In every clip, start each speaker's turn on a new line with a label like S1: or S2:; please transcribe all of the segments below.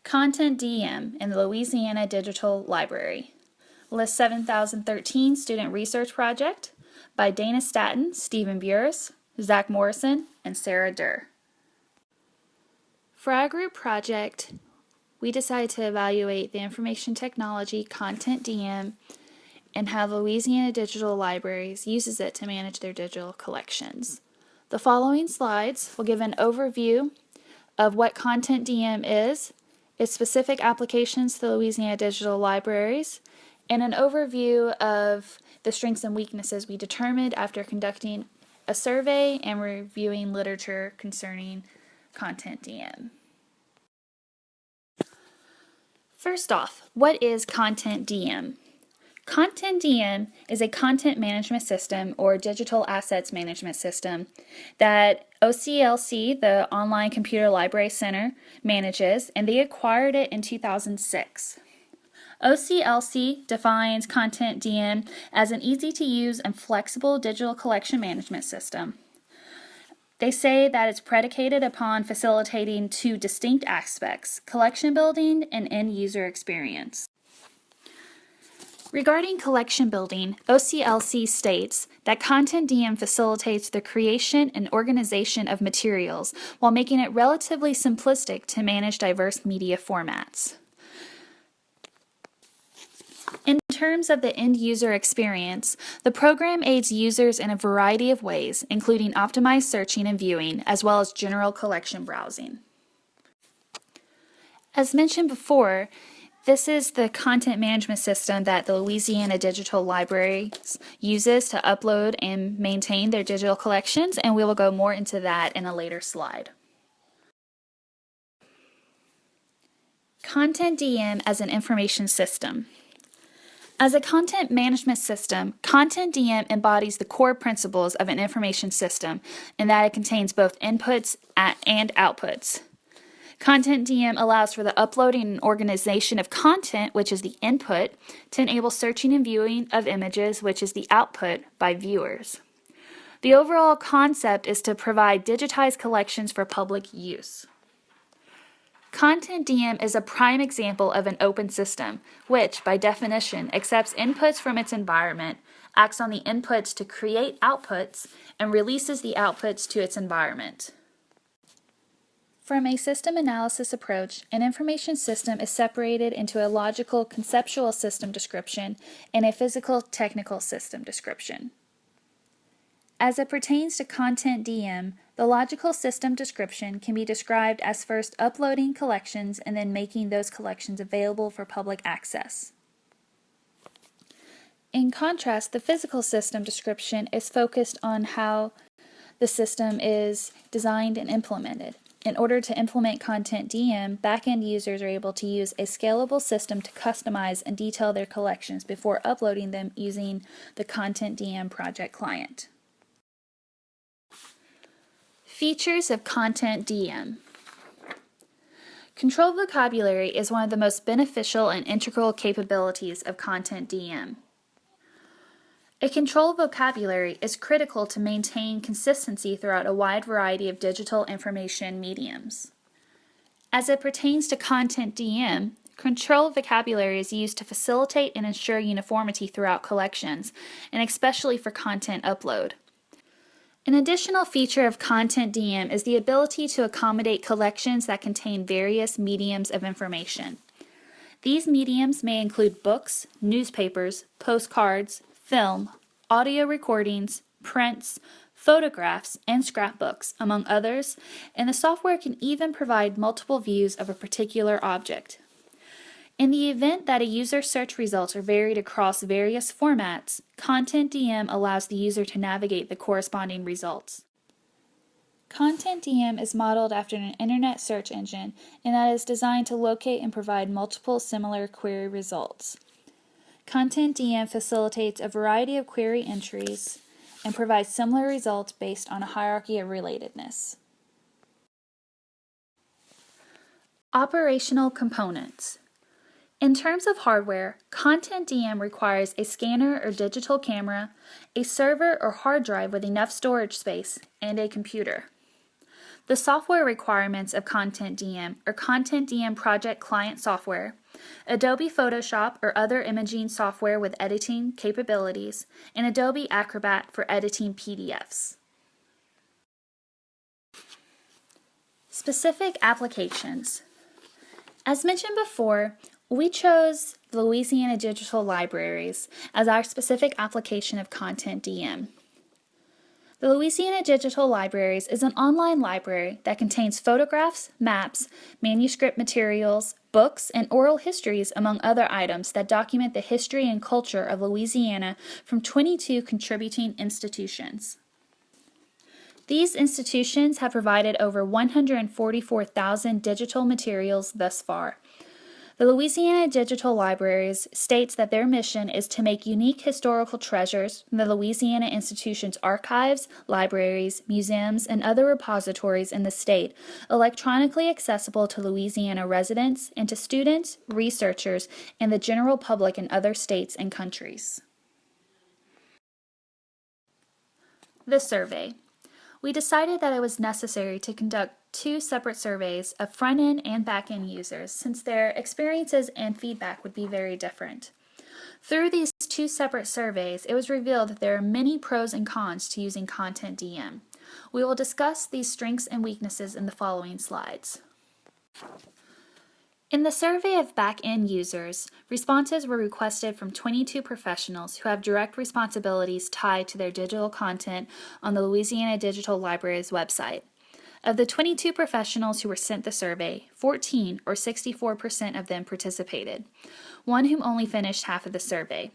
S1: CONTENTdm in the Louisiana Digital Library. LIS 7013 Student Research Project by Dana Statton, Stephen Buras, Zach Morrison, and Sarah Durr. For our group project, we decided to evaluate the information technology CONTENTdm and how the Louisiana Digital Libraries uses it to manage their digital collections. The following slides will give an overview of what CONTENTdm is, its specific applications to the Louisiana Digital Libraries, and an overview of the strengths and weaknesses we determined after conducting a survey and reviewing literature concerning CONTENTdm. First off, what is CONTENTdm? CONTENTdm is a content management system or digital assets management system that OCLC, the Online Computer Library Center, manages, and they acquired it in 2006. OCLC defines CONTENTdm as an easy-to-use and flexible digital collection management system. They say that it's predicated upon facilitating two distinct aspects: collection building and end-user experience. Regarding collection building, OCLC states that CONTENTdm facilitates the creation and organization of materials while making it relatively simplistic to manage diverse media formats. In terms of the end-user experience, the program aids users in a variety of ways, including optimized searching and viewing, as well as general collection browsing. As mentioned before, this is the content management system that the Louisiana Digital Libraries uses to upload and maintain their digital collections, and we will go more into that in a later slide. CONTENTdm as an information system. As a content management system, CONTENTdm embodies the core principles of an information system in that it contains both inputs and outputs. CONTENTdm allows for the uploading and organization of content, which is the input, to enable searching and viewing of images, which is the output, by viewers. The overall concept is to provide digitized collections for public use. CONTENTdm is a prime example of an open system, which, by definition, accepts inputs from its environment, acts on the inputs to create outputs, and releases the outputs to its environment. From a system analysis approach, an information system is separated into a logical conceptual system description and a physical technical system description. As it pertains to CONTENTdm, the logical system description can be described as first uploading collections and then making those collections available for public access. In contrast, the physical system description is focused on how the system is designed and implemented. In order to implement CONTENTdm, back-end users are able to use a scalable system to customize and detail their collections before uploading them using the CONTENTdm project client. Features of CONTENTdm. Controlled vocabulary is one of the most beneficial and integral capabilities of CONTENTdm. A controlled vocabulary is critical to maintain consistency throughout a wide variety of digital information mediums. As it pertains to CONTENTdm, controlled vocabulary is used to facilitate and ensure uniformity throughout collections, and especially for content upload. An additional feature of CONTENTdm is the ability to accommodate collections that contain various mediums of information. These mediums may include books, newspapers, postcards, film, audio recordings, prints, photographs, and scrapbooks, among others, and the software can even provide multiple views of a particular object. In the event that a user's search results are varied across various formats, CONTENTdm allows the user to navigate the corresponding results. CONTENTdm is modeled after an internet search engine, and that is designed to locate and provide multiple similar query results. CONTENTdm facilitates a variety of query entries and provides similar results based on a hierarchy of relatedness. Operational components. In terms of hardware, CONTENTdm requires a scanner or digital camera, a server or hard drive with enough storage space, and a computer. The software requirements of CONTENTdm are CONTENTdm project client software, Adobe Photoshop or other imaging software with editing capabilities, and Adobe Acrobat for editing PDFs. Specific applications. As mentioned before, we chose the Louisiana Digital Libraries as our specific application of CONTENTdm. The Louisiana Digital Libraries is an online library that contains photographs, maps, manuscript materials, books, and oral histories, among other items that document the history and culture of Louisiana from 22 contributing institutions. These institutions have provided over 144,000 digital materials thus far. The Louisiana Digital Libraries states that their mission is to make unique historical treasures from the Louisiana institution's archives, libraries, museums, and other repositories in the state electronically accessible to Louisiana residents and to students, researchers, and the general public in other states and countries. The survey. We decided that it was necessary to conduct 2 separate surveys of front-end and back-end users since their experiences and feedback would be very different. Through these 2 separate surveys, it was revealed that there are many pros and cons to using CONTENTdm. We will discuss these strengths and weaknesses in the following slides. In the survey of back-end users, responses were requested from 22 professionals who have direct responsibilities tied to their digital content on the Louisiana Digital Libraries website. Of the 22 professionals who were sent the survey, 14 or 64% of them participated, one whom only finished half of the survey.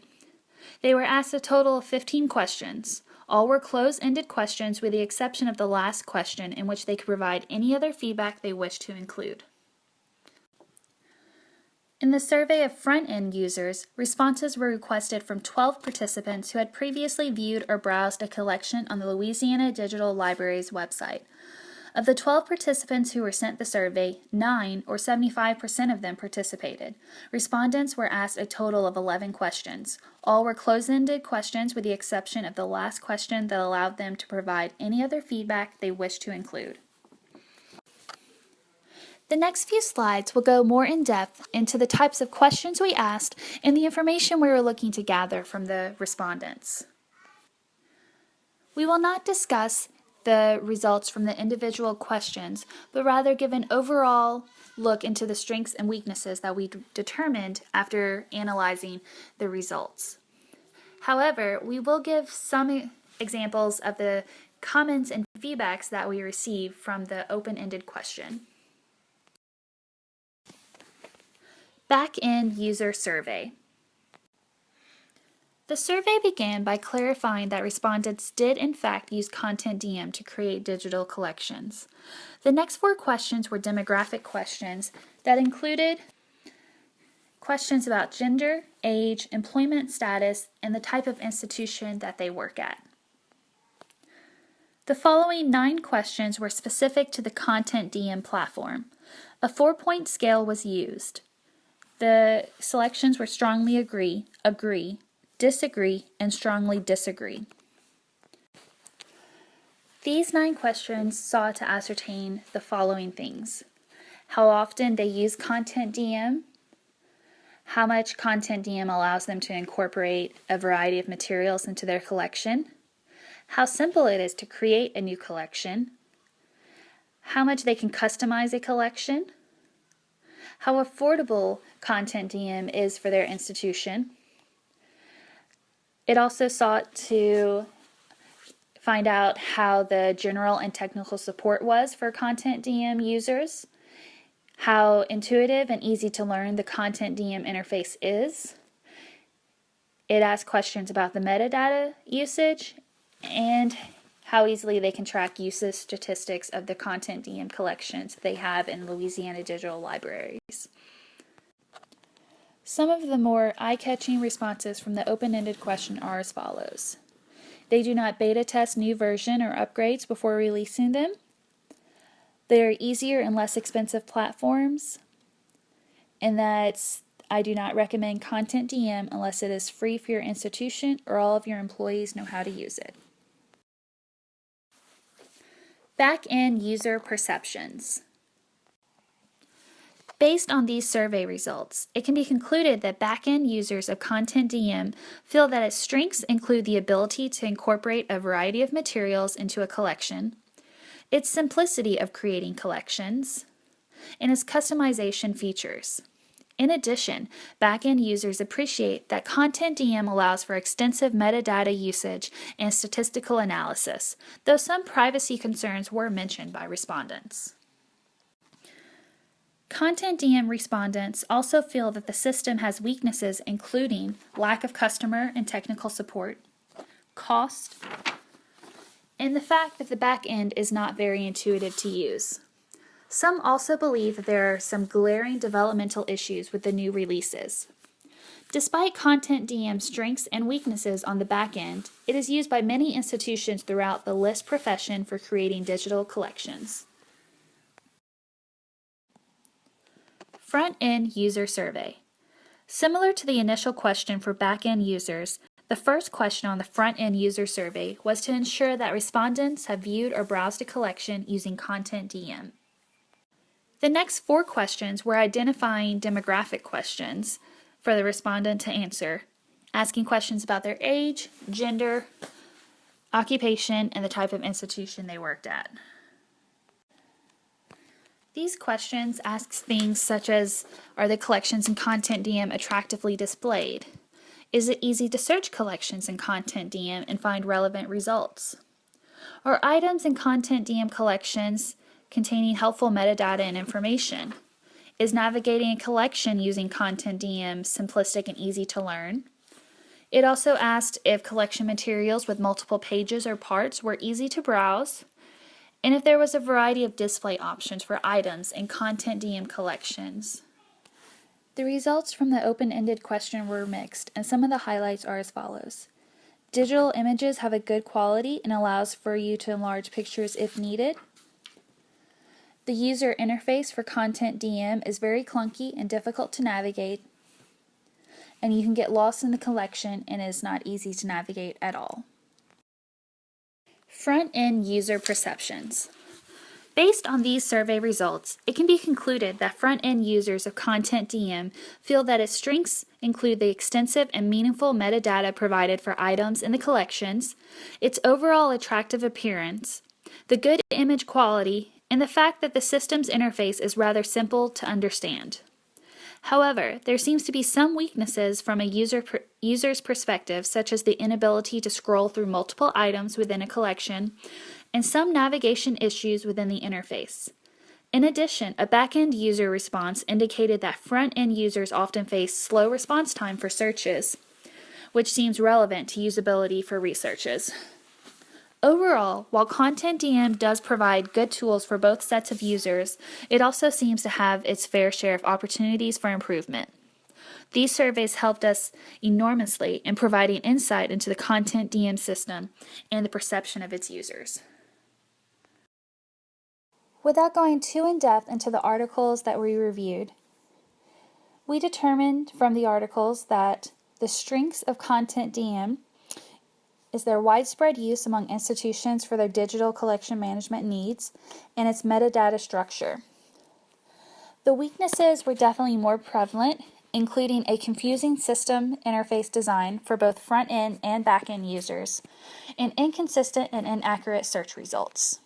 S1: They were asked a total of 15 questions. All were closed-ended questions with the exception of the last question in which they could provide any other feedback they wished to include. In the survey of front-end users, responses were requested from 12 participants who had previously viewed or browsed a collection on the Louisiana Digital Libraries website. Of the 12 participants who were sent the survey, 9 or 75% of them participated. Respondents were asked a total of 11 questions. All were closed-ended questions with the exception of the last question that allowed them to provide any other feedback they wished to include. The next few slides will go more in depth into the types of questions we asked and the information we were looking to gather from the respondents. We will not discuss the results from the individual questions, but rather give an overall look into the strengths and weaknesses that we determined after analyzing the results. However, we will give some examples of the comments and feedbacks that we received from the open-ended question. Back-end user survey. The survey began by clarifying that respondents did in fact use CONTENTdm to create digital collections. The next 4 questions were demographic questions that included questions about gender, age, employment status, and the type of institution that they work at. The following 9 questions were specific to the CONTENTdm platform. A 4-point scale was used. The selections were strongly agree, disagree, and strongly disagree. These 9 questions sought to ascertain the following things: how often they use CONTENTdm, how much CONTENTdm allows them to incorporate a variety of materials into their collection, how simple it is to create a new collection, how much they can customize a collection, how affordable CONTENTdm is for their institution. It also sought to find out how the general and technical support was for CONTENTdm users, how intuitive and easy to learn the CONTENTdm interface is. It asked questions about the metadata usage and how easily they can track usage statistics of the CONTENTdm collections they have in Louisiana Digital Libraries. Some of the more eye-catching responses from the open-ended question are as follows. They do not beta test new version or upgrades before releasing them. They are easier and less expensive platforms. And that I do not recommend CONTENTdm unless it is free for your institution or all of your employees know how to use it. Back-end user perceptions. Based on these survey results, it can be concluded that back-end users of CONTENTdm feel that its strengths include the ability to incorporate a variety of materials into a collection, its simplicity of creating collections, and its customization features. In addition, back-end users appreciate that CONTENTdm allows for extensive metadata usage and statistical analysis, though some privacy concerns were mentioned by respondents. CONTENTdm respondents also feel that the system has weaknesses including lack of customer and technical support, cost, and the fact that the back end is not very intuitive to use. Some also believe that there are some glaring developmental issues with the new releases. Despite CONTENTdm's strengths and weaknesses on the back end, it is used by many institutions throughout the LIS profession for creating digital collections. Front-end user survey. Similar to the initial question for back-end users, the first question on the front-end user survey was to ensure that respondents have viewed or browsed a collection using CONTENTdm. The next 4 questions were identifying demographic questions for the respondent to answer, asking questions about their age, gender, occupation, and the type of institution they worked at. These questions ask things such as, are the collections in CONTENTdm attractively displayed? Is it easy to search collections in CONTENTdm and find relevant results? Are items in CONTENTdm collections containing helpful metadata and information? Is navigating a collection using CONTENTdm simplistic and easy to learn? It also asked if collection materials with multiple pages or parts were easy to browse, and if there was a variety of display options for items in CONTENTdm collections. The results from the open-ended question were mixed, and some of the highlights are as follows. Digital images have a good quality and allows for you to enlarge pictures if needed. The user interface for CONTENTdm is very clunky and difficult to navigate, and you can get lost in the collection and it is not easy to navigate at all. Front-end user perceptions. Based on these survey results, it can be concluded that front-end users of CONTENTdm feel that its strengths include the extensive and meaningful metadata provided for items in the collections, its overall attractive appearance, the good image quality, and the fact that the system's interface is rather simple to understand. However, there seems to be some weaknesses from a user's perspective, such as the inability to scroll through multiple items within a collection, and some navigation issues within the interface. In addition, a back-end user response indicated that front-end users often face slow response time for searches, which seems relevant to usability for researches. Overall, while CONTENTdm does provide good tools for both sets of users, it also seems to have its fair share of opportunities for improvement. These surveys helped us enormously in providing insight into the CONTENTdm system and the perception of its users. Without going too in-depth into the articles that we reviewed, we determined from the articles that the strengths of CONTENTdm is their widespread use among institutions for their digital collection management needs and its metadata structure. The weaknesses were definitely more prevalent, including a confusing system interface design for both front-end and back-end users, and inconsistent and inaccurate search results.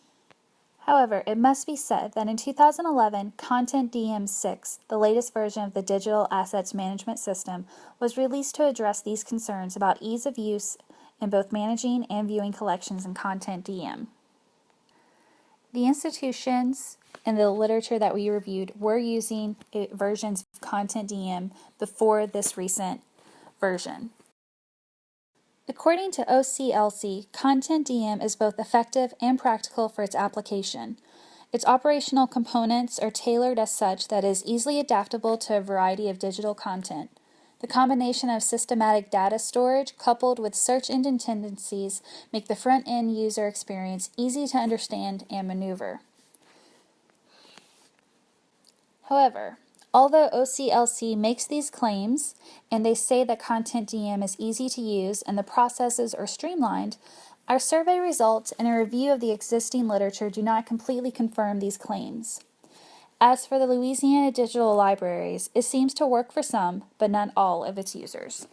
S1: However, it must be said that in 2011, CONTENTdm 6, the latest version of the Digital Assets Management System, was released to address these concerns about ease of use in both managing and viewing collections in CONTENTdm. The institutions and the literature that we reviewed were using versions of CONTENTdm before this recent version. According to OCLC, CONTENTdm is both effective and practical for its application. Its operational components are tailored as such that it is easily adaptable to a variety of digital content. The combination of systematic data storage coupled with search engine tendencies make the front-end user experience easy to understand and maneuver. However, although OCLC makes these claims and they say that CONTENTdm is easy to use and the processes are streamlined, Our survey results and a review of the existing literature do not completely confirm these claims. As for the Louisiana Digital Libraries, it seems to work for some, but not all of its users.